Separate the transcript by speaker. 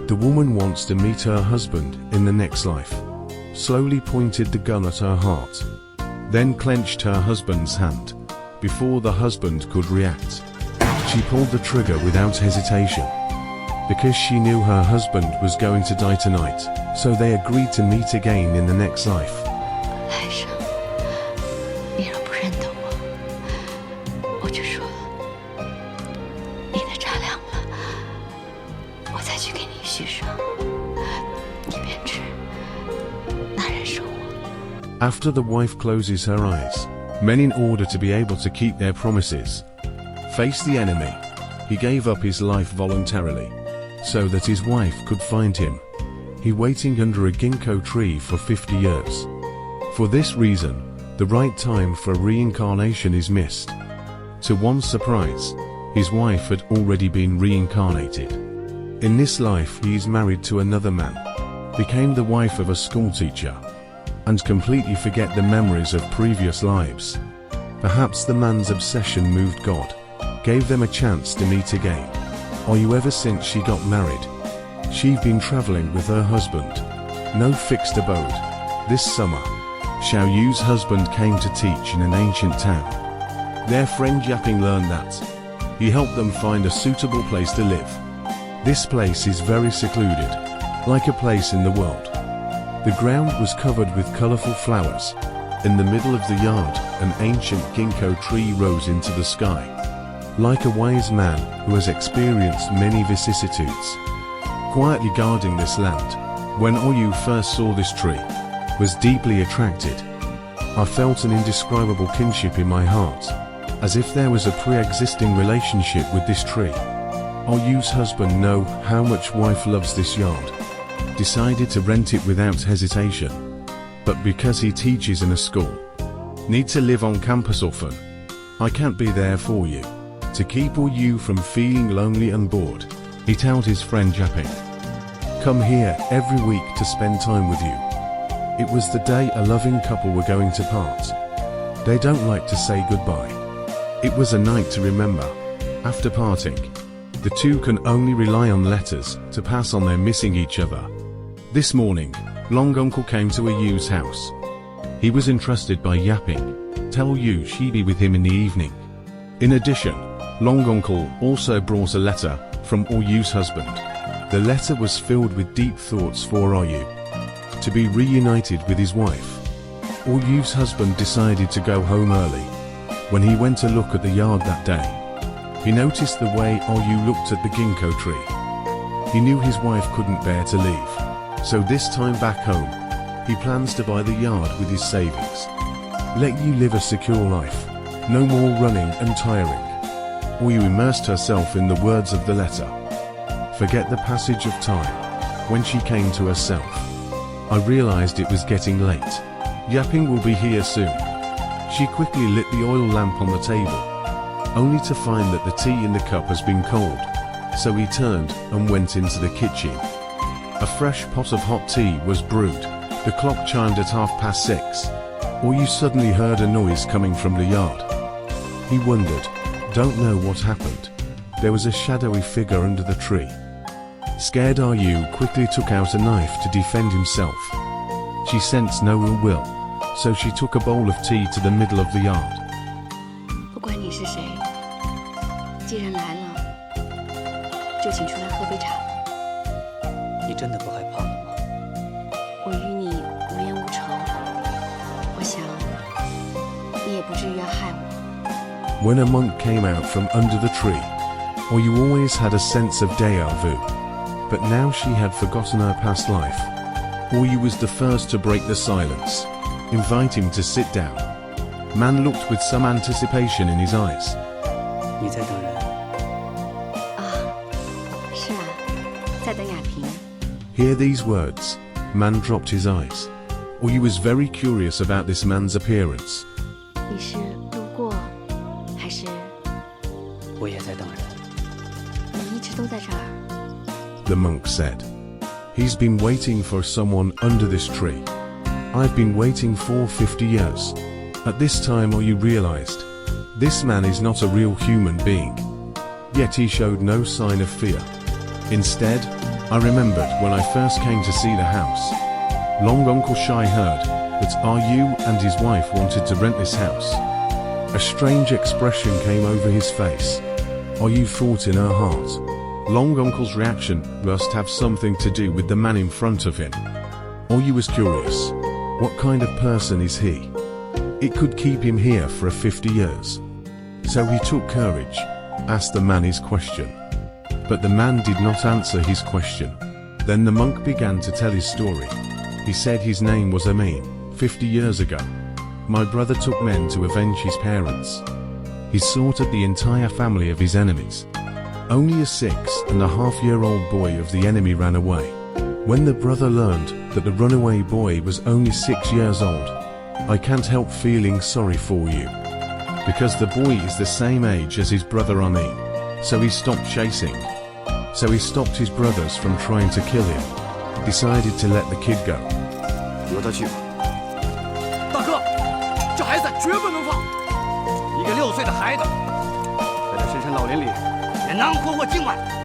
Speaker 1: The woman wants to meet her husband in the next life. Slowly pointed the gun at her heart. Then clenched her husband's hand. Before the husband could react, she pulled the trigger without hesitation. Because she knew her husband was going to die tonight, so they agreed to meet again in the next life.
Speaker 2: 来生，你若不认得我，我就说你的茶凉了，我再去给你续上，你便知那人是我。
Speaker 1: After the wife closes her eyes, men in order to be able to keep their promises, face the enemy. He gave up his life voluntarily, so that his wife could find him. He waiting under a ginkgo tree for 50 years. For this reason, the right time for reincarnation is missed. To one's surprise, his wife had already been reincarnated. In this life he is married to another man, became the wife of a schoolteacher, and completely forget the memories of previous lives. Perhaps the man's obsession moved God, gave them a chance to meet again. Are you ever since she got married? She've been traveling with her husband. No fixed abode. This summer, Xiao Yu's husband came to teach in an ancient town. Their friend Yaping learned that. He helped them find a suitable place to live. This place is very secluded, like a place in the world. The ground was covered with colorful flowers. In the middle of the yard, an ancient ginkgo tree rose into the sky. Like a wise man who has experienced many vicissitudes. Quietly guarding this land, when Oyu first saw this tree, was deeply attracted. I felt an indescribable kinship in my heart, as if there was a pre-existing relationship with this tree. Oyu's husband know how much wife loves this yard. Decided to rent it without hesitation. But because he teaches in a school, need to live on campus often, I can't be there for you. To keep Oyu from feeling lonely and bored, he told his friend Yaping, come here every week to spend time with you. It was the day a loving couple were going to part. They don't like to say goodbye. It was a night to remember. After parting, the two can only rely on letters to pass on their missing each other. This morning, Long Uncle came to Oyu's house. He was entrusted by Yaping. Tell Yu she'd be with him in the evening. In addition, Long Uncle also brought a letter from Oyu's husband. The letter was filled with deep thoughts for Oyu. To be reunited with his wife. Oyu's husband decided to go home early. When he went to look at the yard that day, he noticed the way Oyu looked at the ginkgo tree. He knew his wife couldn't bear to leave. So this time back home, he plans to buy the yard with his savings. Let you live a secure life. No more running and tiring. Oyu immersed herself in the words of the letter. Forget the passage of time. When she came to herself, I realized it was getting late. Yaping will be here soon. She quickly lit the oil lamp on the table, only to find that the tea in the cup has been cold. So he turned and went into the kitchen. A fresh pot of hot tea was brewed. The clock chimed at 6:30. Oyu suddenly heard a noise coming from the yard. He wondered, don't know what happened. There was a shadowy figure under the tree. Scared Oyu quickly took out a knife to defend himself. She sensed no ill will, so she took a bowl of tea to the middle of the yard.
Speaker 2: 不管你是谁，既然来了，就请出来喝杯茶吧。
Speaker 3: 你真的不害怕了吗？
Speaker 2: 我与你无冤无仇，我想你也不至于要害我。
Speaker 1: When a monk came out from under the tree, Oyu always had a sense of déjà vu. But now she had forgotten her past life. Oyu was the first to break the silence, invite him to sit down. Man looked with some anticipation in his eyes.
Speaker 3: 你在等人？
Speaker 2: 是啊，在等雅萍。
Speaker 1: Hear these words. Man dropped his eyes. Oyu was very curious about this man's appearance.
Speaker 2: 你是路过，还是
Speaker 3: 我也在等人。
Speaker 2: 你一直都在这儿？
Speaker 1: The monk said. He's been waiting for someone under this tree. I've been waiting for 50 years. At this time Oyu realized, this man is not a real human being. Yet he showed no sign of fear. Instead, I remembered when I first came to see the house. Long Uncle Shai heard that Ryu and his wife wanted to rent this house. A strange expression came over his face. Ryu thought in her heart. Long Uncle's reaction must have something to do with the man in front of him. Ryu was curious. What kind of person is he? It could keep him here for 50 years. So he took courage, asked the man his question. But the man did not answer his question. Then the monk began to tell his story. He said his name was Amin. 50 years ago, my brother took men to avenge his parents. He slaughtered the entire family of his enemies. Only a 6.5-year-old boy of the enemy ran away. When the brother learned that the runaway boy was only 6 years old, I can't help feeling sorry for you. Because the boy is the same age as his brother Amin. So he stopped chasing. So he stopped his brothers from trying to kill him. Decided to let the kid go.
Speaker 4: 由他去吧。大哥，这孩子绝不能放！一个6岁的孩子，在这深山老林里也难活过今晚。